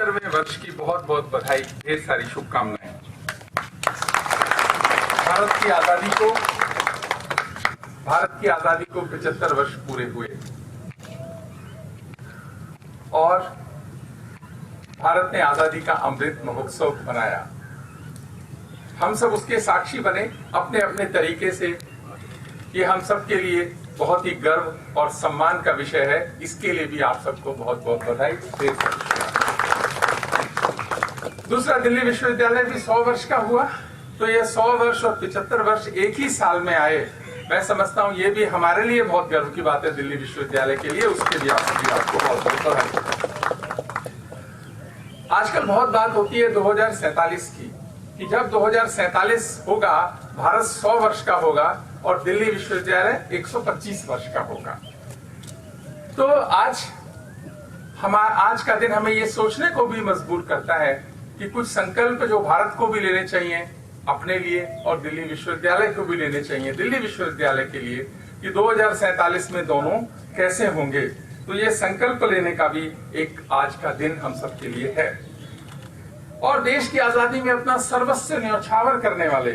75वें वर्ष की बहुत बहुत बधाई, ढेर सारी शुभकामनाएं। भारत की आजादी को 75 वर्ष पूरे हुए और भारत ने आजादी का अमृत महोत्सव मनाया। हम सब उसके साक्षी बने अपने अपने तरीके से। ये हम सब के लिए बहुत ही गर्व और सम्मान का विषय है। इसके लिए भी आप सबको बहुत बहुत बधाई। दूसरा, दिल्ली विश्वविद्यालय भी 100 वर्ष का हुआ, तो ये 100 वर्ष और 75 वर्ष एक ही साल में आए। मैं समझता हूँ ये भी हमारे लिए बहुत गर्व की बात है दिल्ली विश्वविद्यालय के लिए। उसके लिए आपको बहुत बहुत बधाई। आजकल बहुत बात होती है 2047 की, कि जब 2047 होगा भारत 100 वर्ष का होगा और दिल्ली विश्वविद्यालय 125 वर्ष का होगा। तो आज का दिन हमें ये सोचने को भी मजबूर करता है कि कुछ संकल्प जो भारत को भी लेने चाहिए अपने लिए और दिल्ली विश्वविद्यालय को भी लेने चाहिए दिल्ली विश्वविद्यालय के लिए, कि 2047 में दोनों कैसे होंगे। तो ये संकल्प लेने का भी एक आज का दिन हम सबके लिए है। और देश की आजादी में अपना सर्वस्व न्यौछावर करने वाले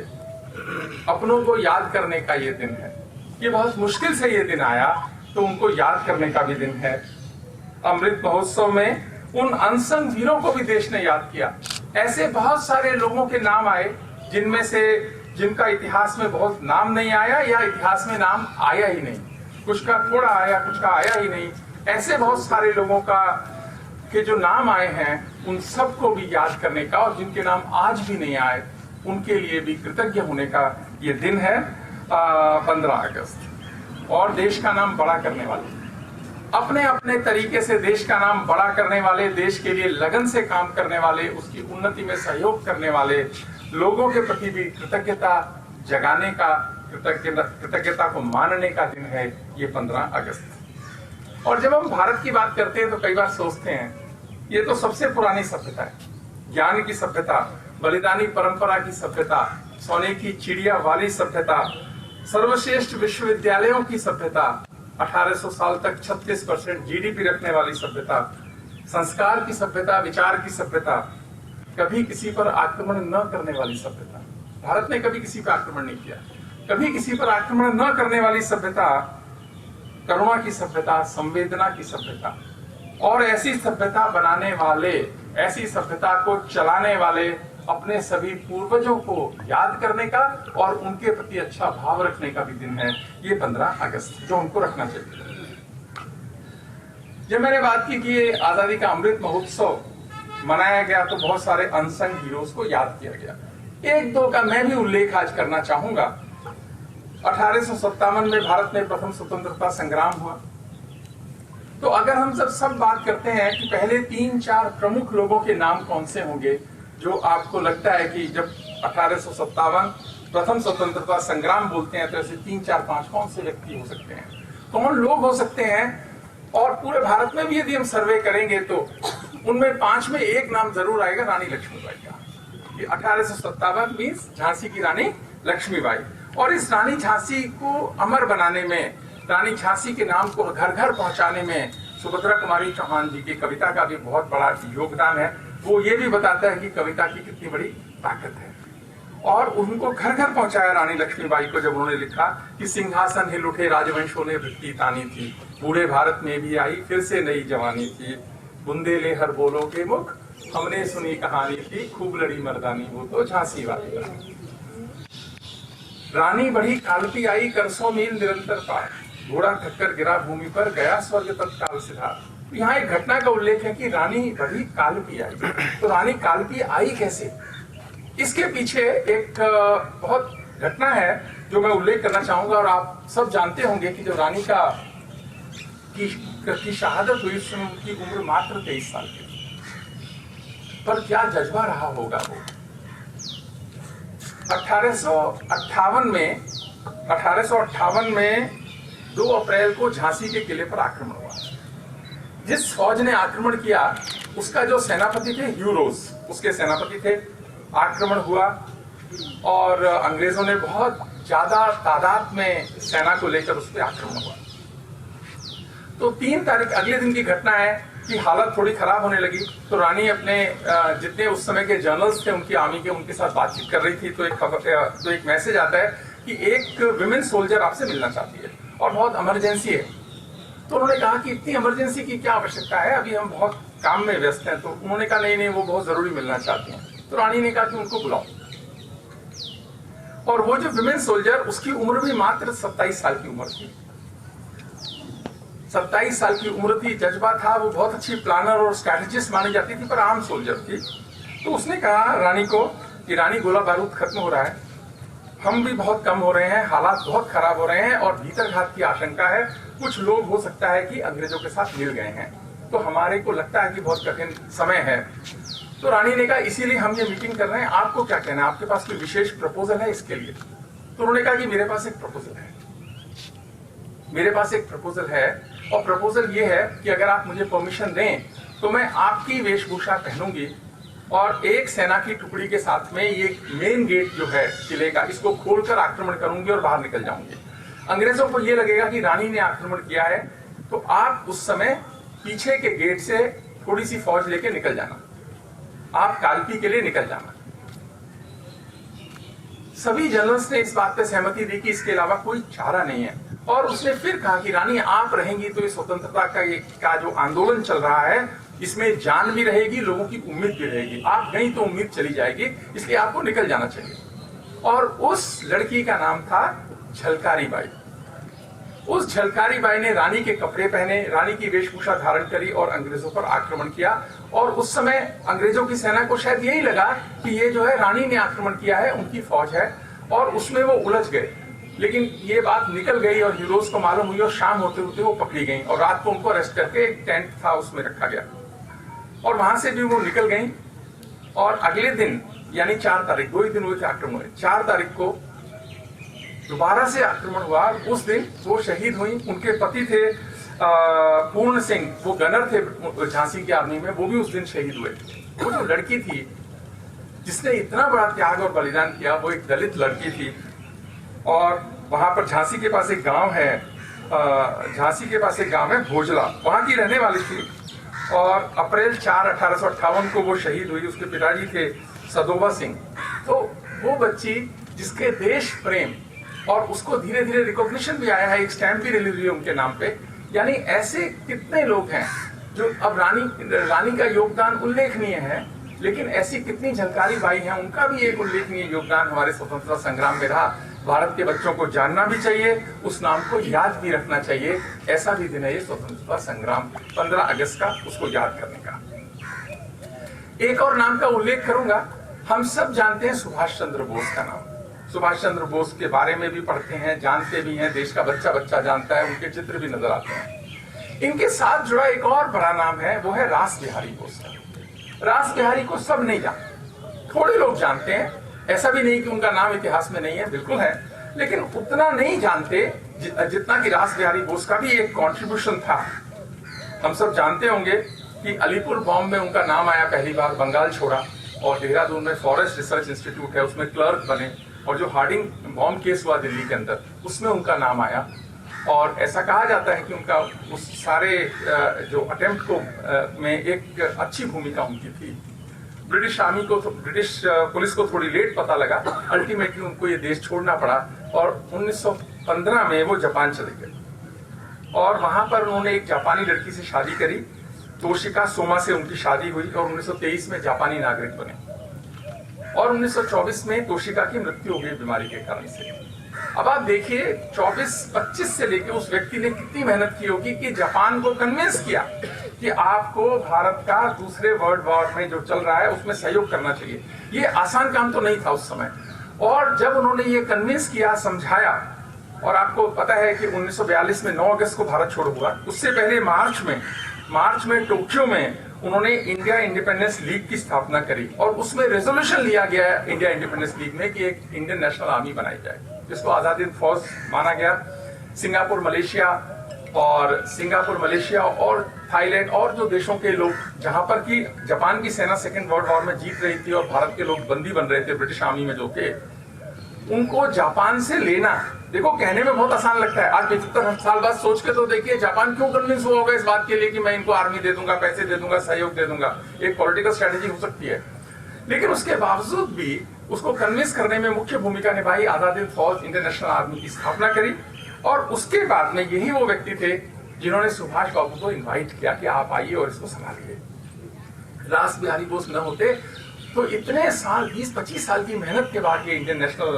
अपनों को याद करने का ये दिन है। ये बहुत मुश्किल से ये दिन आया, तो उनको याद करने का भी दिन है। अमृत महोत्सव में उन अनसंग वीरों को भी देश ने याद किया। ऐसे बहुत सारे लोगों के नाम आए जिनका इतिहास में बहुत नाम नहीं आया या इतिहास में नाम आया ही नहीं, कुछ का थोड़ा आया, कुछ का आया ही नहीं। ऐसे बहुत सारे लोगों के जो नाम आए हैं उन सबको भी याद करने का, और जिनके नाम आज भी नहीं आए उनके लिए भी कृतज्ञ होने का ये दिन है 15 अगस्त। और देश का नाम बड़ा करने वाले, अपने अपने तरीके से देश का नाम बड़ा करने वाले, देश के लिए लगन से काम करने वाले, उसकी उन्नति में सहयोग करने वाले लोगों के प्रति भी कृतज्ञता जगाने का, कृतज्ञता को मानने का दिन है ये 15 अगस्त। और जब हम भारत की बात करते हैं तो कई बार सोचते हैं ये तो सबसे पुरानी सभ्यता है, ज्ञान की सभ्यता, बलिदानी परंपरा की सभ्यता, सोने की चिड़िया वाली सभ्यता, सर्वश्रेष्ठ विश्वविद्यालयों की सभ्यता, 1800 साल तक 36% जीडीपी रखने वाली सभ्यता, संस्कार की सभ्यता, विचार की सभ्यता, कभी किसी पर आक्रमण न करने वाली सभ्यता। भारत ने कभी किसी पर आक्रमण नहीं किया, कभी किसी पर आक्रमण न करने वाली सभ्यता, करुणा की सभ्यता, संवेदना की सभ्यता। और ऐसी सभ्यता बनाने वाले, ऐसी सभ्यता को चलाने वाले अपने सभी पूर्वजों को याद करने का और उनके प्रति अच्छा भाव रखने का भी दिन है ये 15 अगस्त, जो हमको रखना चाहिए। जब मैंने बात की कि ये आजादी का अमृत महोत्सव मनाया गया तो बहुत सारे अनसंग हीरोज को याद किया गया। एक दो का मैं भी उल्लेख आज करना चाहूंगा। 1857 में भारत में प्रथम स्वतंत्रता संग्राम हुआ। तो अगर हम सब बात करते हैं कि पहले 3-4 प्रमुख लोगों के नाम कौन से होंगे, जो आपको लगता है कि जब 1857 प्रथम स्वतंत्रता संग्राम बोलते हैं तो ऐसे 3-4-5 कौन से व्यक्ति हो सकते हैं, कौन लोग हो सकते हैं? और पूरे भारत में भी यदि हम सर्वे करेंगे तो उनमें 5 में एक नाम जरूर आएगा, रानी लक्ष्मीबाई का। 1857 मीन्स झांसी की रानी लक्ष्मीबाई। और इस रानी झांसी को अमर बनाने में, रानी झांसी के नाम को घर घर पहुंचाने में सुभद्रा कुमारी चौहान जी की कविता का भी बहुत बड़ा योगदान है। वो ये भी बताता है कि कविता की कितनी बड़ी ताकत है। और उनको घर घर पहुंचाया रानी लक्ष्मीबाई को, जब उन्होंने लिखा कि सिंहासन हिल उठे राजवंशों ने वृत्ति तानी थी, बूढ़े भारत में भी आई फिर से नई जवानी थी, बुंदेले हर बोलो के मुख हमने सुनी कहानी थी, खूब लड़ी मर्दानी वो तो झांसी वाली रानी बढ़ी कालपी आई करसों मील निरंतर पार, घोड़ा थककर गिरा भूमि पर गया स्वर्ग तत्काल सिधार। यहाँ एक घटना का उल्लेख है कि रानी बढ़ी कालपी आई। तो रानी कालपी आई कैसे? इसके पीछे एक बहुत घटना है जो मैं उल्लेख करना चाहूंगा। और आप सब जानते होंगे कि जो रानी की शहादत हुई उसमें उनकी उम्र मात्र 23 साल की, पर क्या जज्बा रहा होगा वो। 1858 में 2 अप्रैल को झांसी के किले पर आक्रमण हुआ। जिस फौज ने आक्रमण किया उसका जो सेनापति थे ह्यूरोज, उसके सेनापति थे। आक्रमण हुआ और अंग्रेजों ने बहुत ज्यादा तादाद में सेना को लेकर उस पर आक्रमण हुआ। तो 3 तारीख अगले दिन की घटना है कि हालत थोड़ी खराब होने लगी, तो रानी अपने जितने उस समय के जर्नल्स थे उनकी आर्मी के, उनके साथ बातचीत कर रही थी। तो एक मैसेज आता है कि एक विमेन सोल्जर आपसे मिलना चाहती है और बहुत इमरजेंसी है। तो उन्होंने कहा कि इतनी इमरजेंसी की क्या आवश्यकता है, अभी हम बहुत काम में व्यस्त हैं। तो उन्होंने कहा नहीं, वो बहुत जरूरी मिलना चाहती हैं। तो रानी ने कहा कि उनको बुलाओ। और वो जो विमेन सोल्जर, उसकी उम्र भी मात्र 27 साल की उम्र थी। 27 साल की उम्र थी, जज्बा था, वो बहुत अच्छी प्लानर और स्ट्रैटेजिस्ट मानी जाती थी, पर आम सोल्जर थी। तो उसने कहा रानी को कि रानी, गोला बारूद खत्म हो रहा है, हम भी बहुत कम हो रहे हैं, हालात बहुत खराब हो रहे हैं और भीतरघात की आशंका है। कुछ लोग हो सकता है कि अंग्रेजों के साथ मिल गए हैं, तो हमारे को लगता है कि बहुत कठिन समय है। तो रानी ने कहा इसीलिए हम ये मीटिंग कर रहे हैं, आपको क्या कहना है, आपके पास कोई विशेष प्रपोजल है इसके लिए? तो उन्होंने कहा कि मेरे पास एक प्रपोजल है, मेरे पास एक प्रपोजल है, और प्रपोजल ये है कि अगर आप मुझे परमिशन दें तो मैं आपकी वेशभूषा पहनूंगी और एक सेना की टुकड़ी के साथ में ये मेन गेट जो है किले का, इसको खोलकर आक्रमण करूंगी और बाहर निकल जाऊंगी। अंग्रेजों को ये लगेगा कि रानी ने आक्रमण किया है, तो आप उस समय पीछे के गेट से थोड़ी सी फौज लेके निकल जाना, आप कालपी के लिए निकल जाना। सभी जनरल्स ने इस बात पे सहमति दी कि इसके अलावा कोई चारा नहीं है। और उसने फिर कहा कि रानी आप रहेंगी तो ये स्वतंत्रता का जो आंदोलन चल रहा है इसमें जान भी रहेगी, लोगों की उम्मीद भी रहेगी। आप गई तो उम्मीद चली जाएगी, इसलिए आपको निकल जाना चाहिए। और उस लड़की का नाम था झलकारी बाई। उस झलकारी बाई ने रानी के कपड़े पहने, रानी की वेशभूषा धारण करी और अंग्रेजों पर आक्रमण किया। और उस समय अंग्रेजों की सेना को शायद यही लगा कि ये जो है रानी ने आक्रमण किया है, उनकी फौज है, और उसमें वो उलझ गए। लेकिन ये बात निकल गई और हीरोज को मालूम हुई और शाम होते होते वो पकड़ी गई और रात को उनको अरेस्ट करके एक टेंट था उसमें रखा गया और वहां से भी वो निकल गई। और अगले दिन यानी 4 तारीख, 2 ही दिन हुए थे आक्रमण हुए, 4 तारीख को दोबारा से आक्रमण हुआ। उस दिन वो शहीद हुई। उनके पति थे पूर्ण सिंह, वो गनर थे झांसी की आर्मी में, वो भी उस दिन शहीद हुए। वो जो लड़की थी जिसने इतना बड़ा त्याग और बलिदान किया, वो एक दलित लड़की थी। और वहां पर झांसी के पास एक गांव है, झांसी के पास एक गांव है भोजला, वहां की रहने वाली थी। और अप्रैल 4, 1858 को वो शहीद हुई। उसके पिताजी थे सदोबा सिंह। तो वो बच्ची जिसके देश प्रेम और उसको धीरे धीरे रिकॉग्निशन भी आया है, एक स्टैंप भी रिलीज हुई उनके नाम पे। यानी ऐसे कितने लोग हैं जो अब रानी का योगदान उल्लेखनीय है, लेकिन ऐसी कितनी झलकारी बाई हैं, उनका भी एक उल्लेखनीय योगदान हमारे स्वतंत्रता संग्राम में रहा। भारत के बच्चों को जानना भी चाहिए, उस नाम को याद भी रखना चाहिए। ऐसा भी दिन है ये स्वतंत्रता संग्राम 15 अगस्त का, उसको याद करने का। एक और नाम का उल्लेख करूंगा। हम सब जानते हैं सुभाष चंद्र बोस का नाम। सुभाष चंद्र बोस के बारे में भी पढ़ते हैं, जानते भी हैं, देश का बच्चा बच्चा जानता है, उनके चित्र भी नजर आते हैं। इनके साथ जुड़ा एक और बड़ा नाम है, वो है रास बिहारी बोस का। रास बिहारी को सब नहीं जानते, थोड़े लोग जानते हैं। ऐसा भी नहीं कि उनका नाम इतिहास में नहीं है, बिल्कुल है, लेकिन उतना नहीं जानते जितना कि रास बिहारी बोस का भी एक कंट्रीब्यूशन था। हम सब जानते होंगे कि अलीपुर बॉम्ब में उनका नाम आया पहली बार, बंगाल छोड़ा, और देहरादून में फॉरेस्ट रिसर्च इंस्टीट्यूट है, उसमें क्लर्क बने, और जो हार्डिंग बॉम्ब केस हुआ दिल्ली के अंदर, उसमें उनका नाम आया। और ऐसा कहा जाता है कि उनका उस सारे जो अटेम्प्ट को में एक अच्छी भूमिका उनकी थी। ब्रिटिश आर्मी को, ब्रिटिश पुलिस को थोड़ी लेट पता लगा, अल्टीमेटली उनको ये देश छोड़ना पड़ा और 1915 में वो जापान चले गए। और वहां पर उन्होंने एक जापानी लड़की से शादी करी, तोशिका सोमा से उनकी शादी हुई और 1923 में जापानी नागरिक बने। और 1924 में तोशिका की मृत्यु हो गई बीमारी के कारण से। अब आप देखिए 24-25 से लेकर उस व्यक्ति ने कितनी मेहनत की होगी कि जापान को कन्विंस किया कि आपको भारत का दूसरे वर्ल्ड वॉर में जो चल रहा है उसमें सहयोग करना चाहिए। ये आसान काम तो नहीं था उस समय। और जब उन्होंने ये कन्विंस किया, समझाया, और आपको पता है कि 1942 में 9 अगस्त को भारत छोड़ हुआ, उससे पहले मार्च में टोक्यो में उन्होंने इंडिया इंडिपेंडेंस लीग की स्थापना करी और उसमें रेजोल्यूशन लिया गया इंडिया इंडिपेंडेंस लीग में कि एक इंडियन नेशनल आर्मी बनाई जाए, जिसको आजाद हिंद फौज माना गया। सिंगापुर मलेशिया और थाईलैंड और जो देशों के लोग, जहां पर कि जापान की सेना सेकेंड वर्ल्ड वॉर में जीत रही थी और भारत के लोग बंदी बन रहे थे ब्रिटिश आर्मी में जो थे, उनको जापान से लेना, देखो कहने में बहुत आसान लगता है, आज 75 साल बाद सोच के तो देखिए जापान क्यों कन्विंस हुआ होगा इस बात के लिए कि मैं इनको आर्मी दे दूंगा, पैसे दे दूंगा, सहयोग दे दूंगा। एक पॉलिटिकल स्ट्रेटेजी हो सकती है, लेकिन उसके बावजूद भी उसको कन्विंस करने में मुख्य भूमिका निभाई। आजाद हिंद फौज इंटरनेशनल आर्मी की स्थापना करी, और उसके बाद में यही वो व्यक्ति थे जिन्होंने सुभाष बाबू को इन्वाइट किया कि आप आइए और इसको संभालिए। रास बिहारी बोस न होते तो इतने साल, 20-25 साल की मेहनत के बाद ये इंटरनेशनल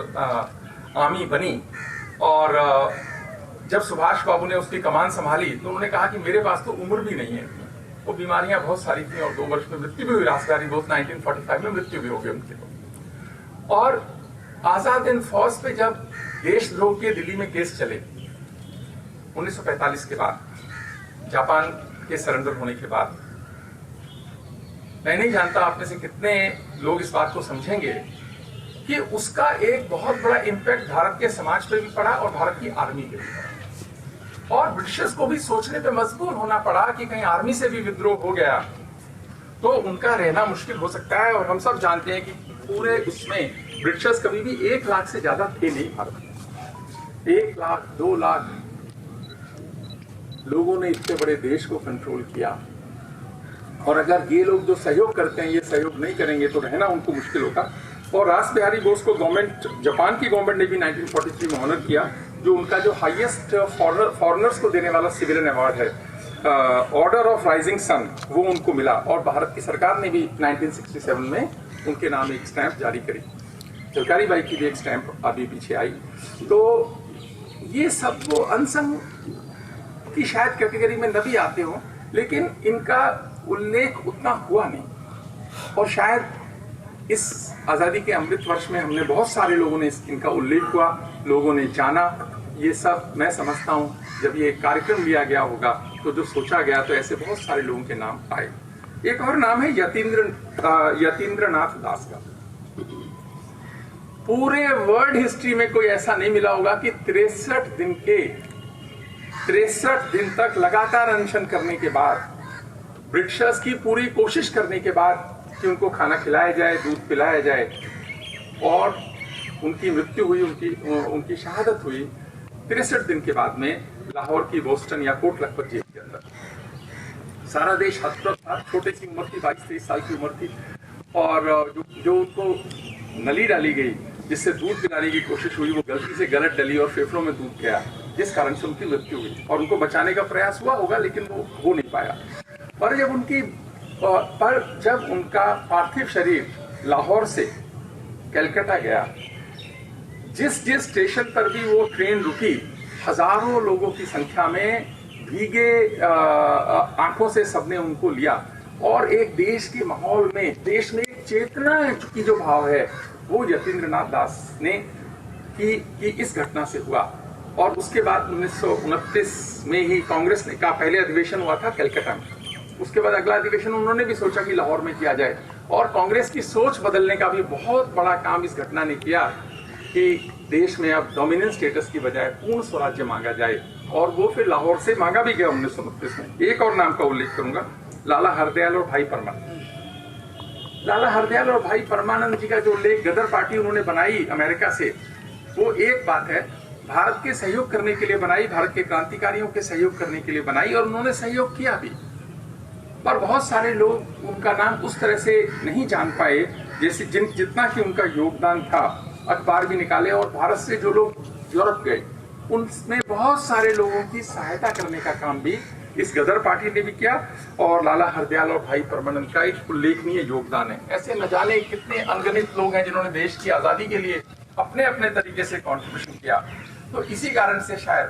आर्मी बनी। और जब सुभाष बाबू ने उसकी कमान संभाली तो उन्होंने कहा कि मेरे पास तो उम्र भी नहीं है, वो बीमारियां बहुत सारी थी और 2 वर्ष में मृत्यु भी हुई। रास बिहारी बोस 1945 में मृत्यु भी हो गई उनकी। और आजाद हिंद फौज पे जब देशद्रोह के दिल्ली में केस चले 1945 के बाद, जापान के सरेंडर होने के बाद, मैं नहीं जानता आप में से कितने लोग इस बात को समझेंगे कि उसका एक बहुत बड़ा इंपैक्ट भारत के समाज पे भी पड़ा और भारत की आर्मी पे भी पड़ा। और ब्रिटिशर्स को भी सोचने पे मजबूर होना पड़ा कि कहीं आर्मी से भी विद्रोह हो गया तो उनका रहना मुश्किल हो सकता है। और हम सब जानते हैं कि पूरे उसमें ब्रिटिशर्स कभी भी 1 लाख से ज्यादा थे नहीं भारत में। 1 लाख 2 लाख लोगों ने इतने बड़े देश को कंट्रोल किया, और अगर ये लोग जो सहयोग करते हैं ये सहयोग नहीं करेंगे तो रहना उनको मुश्किल होगा। और रास बिहारी बोस को गवर्नमेंट, जापान की गवर्नमेंट ने भी 1943 में ऑनर किया, जो उनका जो हाईएस्ट फॉरेनर्स को देने वाला सिविलियन अवार्ड है, ऑर्डर ऑफ राइजिंग सन, वो उनको मिला। और भारत की सरकार ने भी 1967 में उनके नाम एक स्टैंप जारी करी। सरकारी बाई की भी एक स्टैंप अभी पीछे आई। तो ये सब वो अनसंग की शायद कैटेगरी में न भी आते हो, लेकिन इनका उल्लेख उतना हुआ नहीं। और शायद इस आजादी के अमृत वर्ष में हमने बहुत सारे लोगों ने इनका उल्लेख हुआ, लोगों ने जाना। ये सब मैं समझता हूँ जब ये कार्यक्रम लिया गया होगा तो जो सोचा गया तो ऐसे बहुत सारे लोगों के नाम आए। एक और नाम है यतीन्द्रनाथ दास का। पूरे वर्ल्ड हिस्ट्री में कोई ऐसा नहीं मिला होगा कि 63 दिन तक लगातार अनशन करने के बाद, ब्रिटिशर्स की पूरी कोशिश करने के बाद कि उनको खाना खिलाया जाए, दूध पिलाया जाए, और उनकी मृत्यु हुई, उनकी शहादत हुई 63 दिन के बाद में लाहौर की बोस्टन या कोट लखपत जेल के अंदर। सारा देश हतप्रभ था, छोटी सी उम्र थी, 22-23 साल की उम्र थी, और जो उनको नली डाली गई जिससे दूध पिलाने की कोशिश हुई, वो गलती से गलत डली और फेफड़ों में दूध गया, जिस कारण से उनकी मृत्यु हुई। और उनको बचाने का प्रयास हुआ होगा लेकिन वो हो नहीं पाया। पर जब उनका पार्थिव शरीर लाहौर से कलकत्ता गया, जिस स्टेशन पर भी वो ट्रेन रुकी, हजारों लोगों की संख्या में भीगे आंखों से सबने उनको लिया। और एक देश के माहौल में, देश में एक चेतना की जो भाव है वो यतीन्द्रनाथ दास ने कि इस घटना से हुआ। और उसके बाद 1929 में ही कांग्रेस ने का पहले अधिवेशन हुआ था कलकत्ता में, उसके बाद अगला अधिवेशन उन्होंने भी सोचा कि लाहौर में किया जाए। और कांग्रेस की सोच बदलने का भी बहुत बड़ा काम इस घटना ने किया कि देश में अब डोमिनेंट स्टेटस की बजाय पूर्ण स्वराज्य मांगा जाए, और वो फिर लाहौर से मांगा भी गया 1929 में। एक और नाम का उल्लेख करूंगा, लाला हरदयाल और भाई परमानंद। लाला हरदयाल और भाई परमानंद जी का जो उल्लेख गदर पार्टी उन्होंने बनाई अमेरिका से, वो एक बात है, भारत के सहयोग करने के लिए बनाई, भारत के क्रांतिकारियों के सहयोग करने के लिए बनाई, और उन्होंने सहयोग किया भी। पर बहुत सारे लोग उनका नाम उस तरह से नहीं जान पाए जैसे जितना कि उनका योगदान था। अखबार भी निकाले, और भारत से जो लोग यूरोप गए उनमें बहुत सारे लोगों की सहायता करने का काम भी इस गदर पार्टी ने भी किया। और लाला हरदयाल और भाई परमानंद का एक उल्लेखनीय योगदान है। ऐसे न जाने कितने अनगिनत लोग हैं जिन्होंने देश की आजादी के लिए अपने अपने तरीके से कंट्रीब्यूशन किया। तो इसी कारण से शायद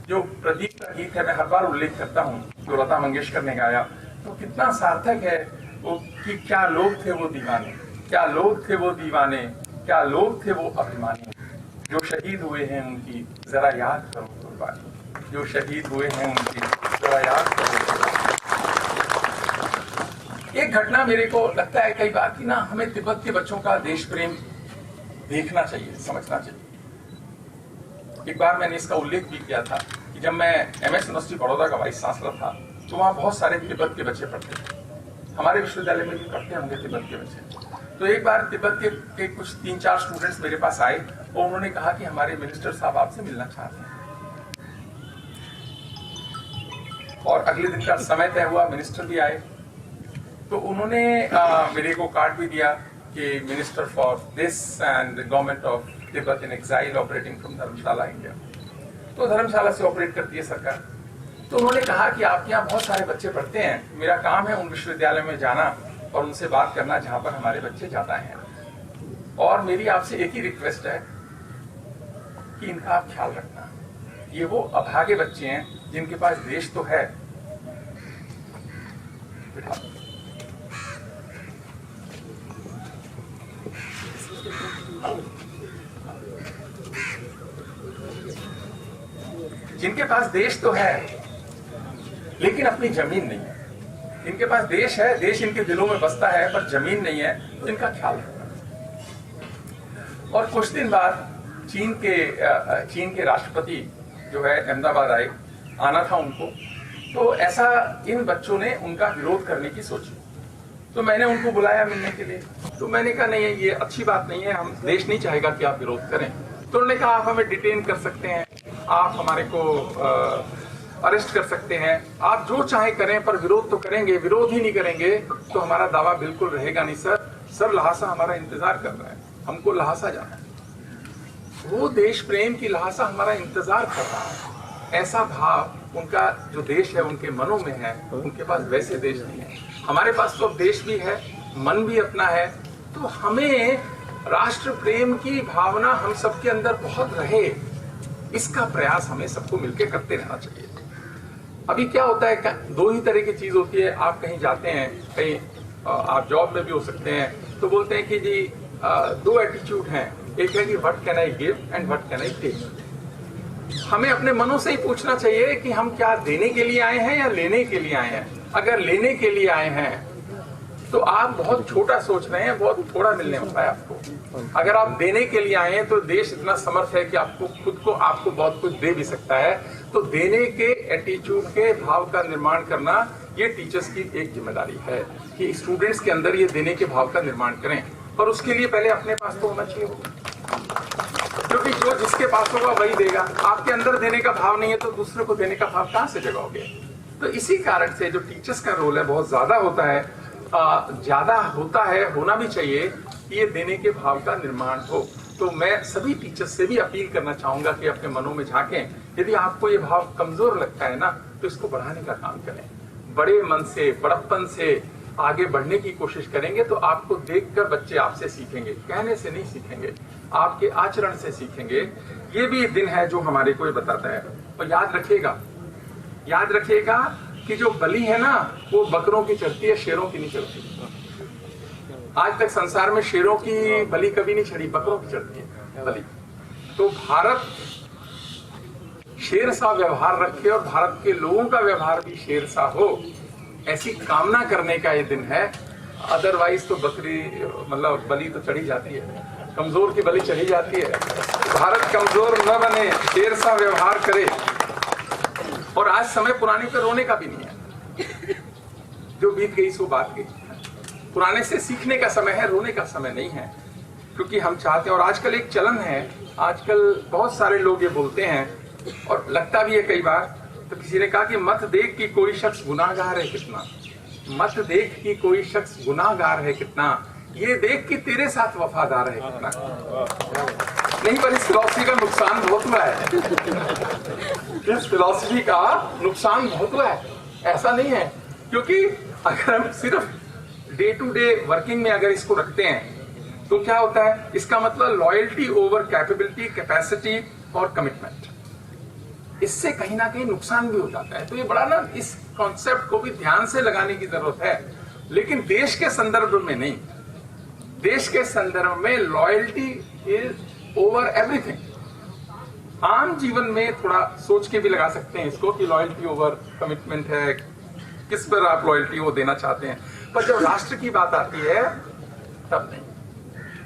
जो प्रदीप का गीत है, मैं हर बार उल्लेख करता हूँ, जो लता मंगेशकर ने गाया, तो कितना सार्थक है वो कि क्या लोग थे वो दीवाने, क्या लोग थे वो दीवाने, क्या लोग थे वो अभिमानी, जो शहीद हुए हैं उनकी जरा याद करो कुर्बानी, जो शहीद हुए हैं उनकी जरा याद करो कुर्बानी। एक घटना मेरे को लगता है कई बार कि ना हमें तिब्बत के बच्चों का देश प्रेम देखना चाहिए, समझना चाहिए। एक बार मैंने इसका उल्लेख भी किया था कि जब मैं MS यूनिवर्सिटी बड़ौदा का वाइस चांसलर था तो वहाँ बहुत सारे तिब्बत के बच्चे पढ़ते थे। हमारे विश्वविद्यालय में भी पढ़ते होंगे तिब्बत के बच्चे। तो एक बार तिब्बत के कुछ 3-4 स्टूडेंट्स मेरे पास आए और उन्होंने कहा कि हमारे मिनिस्टर साहब आपसे मिलना चाहते हैं। और अगले दिन का समय तय हुआ, मिनिस्टर भी आए। तो उन्होंने मेरे को कार्ड भी दिया कि minister for this and government of Tibet in exile operating from Dharamshala India. तो धर्मशाला से ऑपरेट करती है सरकार। तो उन्होंने कहा कि आपके यहाँ बहुत सारे बच्चे पढ़ते हैं, मेरा काम है उन विश्वविद्यालय में जाना और उनसे बात करना जहां पर हमारे बच्चे जाता हैं, और मेरी आपसे एक ही रिक्वेस्ट है कि इनका आप ख्याल रखना। ये वो अभागे बच्चे हैं जिनके पास देश तो है, जिनके पास देश तो है लेकिन अपनी जमीन नहीं है। इनके पास देश है, देश इनके दिलों में बसता है, पर जमीन नहीं है, तो इनका ख्याल रखना। और कुछ दिन बाद चीन के राष्ट्रपति जो है अहमदाबाद आना था उनको। तो ऐसा इन बच्चों ने उनका विरोध करने की सोची। तो मैंने उनको बुलाया मिलने के लिए। तो मैंने कहा नहीं, ये अच्छी बात नहीं है, हम देश नहीं चाहेगा कि आप विरोध करें। तो उन्होंने कहा आप हमें डिटेन कर सकते हैं, आप हमारे को अरेस्ट कर सकते हैं, आप जो चाहे करें, पर विरोध तो करेंगे। विरोध ही नहीं करेंगे तो हमारा दावा बिल्कुल रहेगा नहीं सर लहासा हमारा इंतजार कर रहा है, हमको लहासा जाना है। वो देश प्रेम की लहासा हमारा इंतजार कर रहा है। ऐसा भाव उनका जो देश है उनके मनों में है, उनके पास वैसे देश नहीं है। हमारे पास तो अब देश भी है, मन भी अपना है। तो हमें राष्ट्र प्रेम की भावना हम सबके अंदर बहुत रहे, इसका प्रयास हमें सबको मिलकर करते रहना चाहिए। अभी क्या होता है, दो ही तरह की चीज होती है। आप कहीं जाते हैं, कहीं आप जॉब में भी हो सकते हैं, तो बोलते हैं कि जी दो एटीट्यूड हैं, एक है कि what can I give and what can I take. हमें अपने मनों से ही पूछना चाहिए कि हम क्या देने के लिए आए हैं या लेने के लिए आए हैं। अगर लेने के लिए आए हैं तो आप बहुत छोटा सोच रहे हैं, बहुत थोड़ा मिलने वाला है आपको। अगर आप देने के लिए आए हैं तो देश इतना समर्थ है कि आपको खुद को आपको बहुत कुछ दे भी सकता है। तो देने के एटीट्यूड के भाव का निर्माण करना ये टीचर्स की एक जिम्मेदारी है कि स्टूडेंट्स के अंदर ये देने के भाव का निर्माण करें। पर उसके लिए पहले अपने पास तो होना चाहिए, क्योंकि जो जिसके पास होगा वही देगा। आपके अंदर देने का भाव नहीं है तो दूसरे को देने का भाव कहां से जगाओगे। तो इसी कारण से जो टीचर्स का रोल है बहुत ज्यादा होता है, होना भी चाहिए कि ये देने के भाव का निर्माण हो। तो मैं सभी टीचर्स से भी अपील करना चाहूंगा कि अपने मनों में झांकें। यदि आपको ये भाव कमजोर लगता है ना, तो इसको बढ़ाने का काम करें। बड़े मन से, बड़प्पन से आगे बढ़ने की कोशिश करेंगे तो आपको देखकर बच्चे आपसे सीखेंगे, कहने से नहीं सीखेंगे, आपके आचरण से सीखेंगे। ये भी एक दिन है जो हमारे को ये बताता है। और याद रखिएगा कि जो बलि है ना, वो बकरों की चढ़ती है, शेरों की नहीं चढ़ती। आज तक संसार में शेरों की बलि कभी नहीं चढ़ी, बकरों की चढ़ती है बलि। तो भारत शेर सा व्यवहार रखे और भारत के लोगों का व्यवहार भी शेर सा हो, ऐसी कामना करने का ये दिन है। अदरवाइज तो बकरी मतलब बलि तो चढ़ी जाती है, कमजोर की बलि चढ़ी जाती है। भारत कमजोर न बने, शेर सा व्यवहार करे। और आज समय पुराने पे रोने का भी नहीं है, जो बीत गई सो बात गई। पुराने से सीखने का समय है, रोने का समय नहीं है। क्योंकि हम चाहते हैं, और आजकल एक चलन है, आजकल बहुत सारे लोग ये बोलते हैं और लगता भी है कई बार। तो किसी ने कहा कि मत देख कि कोई शख्स गुनाहगार है कितना, मत देख कि कोई शख्स गुनाहगार है कितना, ये देख कि तेरे साथ वफादार है कितना। नहीं, पर इस फिलॉसफी का नुकसान बहुत हुआ है। इस फिलॉसफी का नुकसान बहुत हुआ है। ऐसा नहीं है, क्योंकि अगर हम सिर्फ डे टू डे वर्किंग में अगर इसको रखते हैं तो क्या होता है, इसका मतलब लॉयल्टी ओवर कैपेबिलिटी, कैपेसिटी और कमिटमेंट। इससे कहीं ना कहीं नुकसान भी हो जाता है। तो ये बड़ा ना, इस कॉन्सेप्ट को भी ध्यान से लगाने की जरूरत है, लेकिन देश के संदर्भ में नहीं। देश के संदर्भ में लॉयल्टी इज ओवर एवरीथिंग। आम जीवन में थोड़ा सोच के भी लगा सकते हैं इसको कि लॉयल्टी ओवर कमिटमेंट है, किस पर आप लॉयल्टी वो देना चाहते हैं। पर जब राष्ट्र की बात आती है तब नहीं,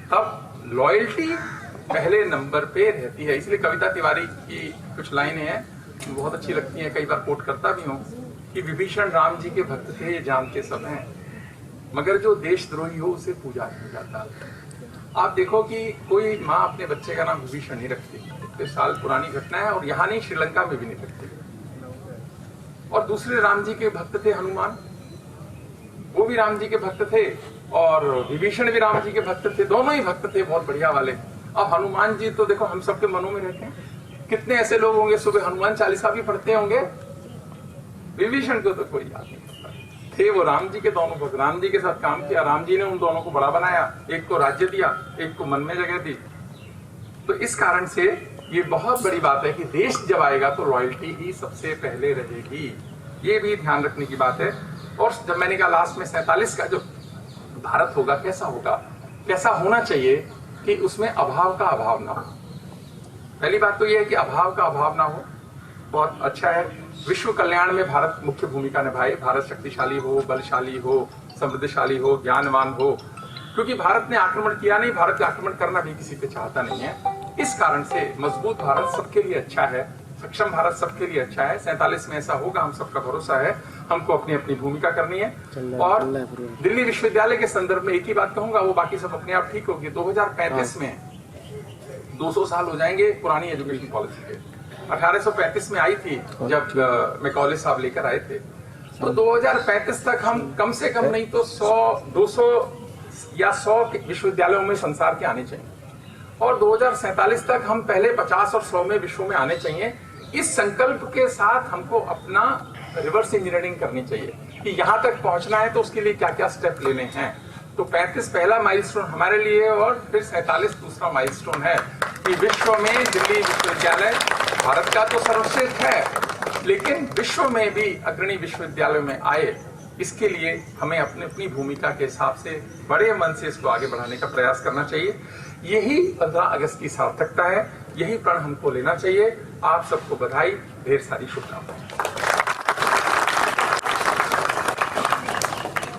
तब लॉयल्टी पहले नंबर पे रहती है। इसलिए कविता तिवारी की कुछ लाइनें हैं बहुत अच्छी लगती हैं, कई बार कोट करता भी हूँ कि विभीषण राम जी के भक्त थे ये जानते सब हैं, मगर जो देशद्रोही हो उसे पूजा नहीं जाता। आप देखो कि कोई माँ अपने बच्चे का नाम विभीषण नहीं रखती, इतने साल पुरानी घटना है, और यहाँ नहीं श्रीलंका में भी नहीं रखती। और दूसरे राम जी के भक्त थे हनुमान, वो भी राम जी के भक्त थे, और विभीषण भी राम जी के भक्त थे, दोनों ही भक्त थे बहुत बढ़िया वाले। अब हनुमान जी तो देखो हम सबके मनों में रहते हैं। कितने ऐसे लोग होंगे सुबह हनुमान चालीसा भी पढ़ते होंगे, विभीषण को तो कोई याद नहीं करता। थे वो राम जी के दोनों भक्त, राम जी के साथ काम किया, राम जी ने उन दोनों को बड़ा बनाया, एक को राज्य दिया, एक को मन में जगह दी। तो इस कारण से ये बहुत बड़ी बात है कि देश जब आएगा तो रॉयल्टी ही सबसे पहले रहेगी, ये भी ध्यान रखने की बात है। और जब मैंने कहा लास्ट में 47 का जो भारत होगा कैसा होना चाहिए कि उसमें अभाव का अभाव ना हो। पहली बात तो यह है कि अभाव का अभाव ना हो, बहुत अच्छा है। विश्व कल्याण में भारत मुख्य भूमिका निभाए, भारत शक्तिशाली हो, बलशाली हो, समृद्धशाली हो, ज्ञानवान हो, क्योंकि भारत ने आक्रमण किया नहीं, भारत का आक्रमण करना भी किसी पे चाहता नहीं है। इस कारण से मजबूत भारत सबके लिए अच्छा है, सक्षम भारत सबके लिए अच्छा है। 47 में ऐसा होगा, हम सबका भरोसा है। हमको अपनी अपनी भूमिका करनी है। और दिल्ली विश्वविद्यालय के संदर्भ में एक ही बात कहूंगा, वो बाकी सब अपने आप ठीक होगी। 2035 में 200 साल हो जाएंगे पुरानी एजुकेशन पॉलिसी के। 1835 में आई थी जब मैकॉले साहब लेकर आए थे। तो 2035 तक हम कम से कम नहीं तो 100, 200 या 100 विश्वविद्यालयों में संसार के आने चाहिए, और 2047 तक हम पहले 50 और 100 में विश्व में आने चाहिए। इस संकल्प के साथ हमको अपना रिवर्स इंजीनियरिंग करनी चाहिए कि यहाँ तक पहुंचना है तो उसके लिए क्या क्या स्टेप लेने हैं। तो 35 पहला माइलस्टोन हमारे लिए, और फिर 47 दूसरा माइलस्टोन है कि विश्व में दिल्ली विश्वविद्यालय भारत का तो सर्वश्रेष्ठ है, लेकिन विश्व में भी अग्रणी विश्वविद्यालय में आए। इसके लिए हमें अपनी अपनी भूमिका के हिसाब से बड़े मन से इसको आगे बढ़ाने का प्रयास करना चाहिए। यही 15 अगस्त की सार्थकता है, यही प्रण हमको लेना चाहिए। आप सबको बधाई, ढेर सारी शुभकामनाएं।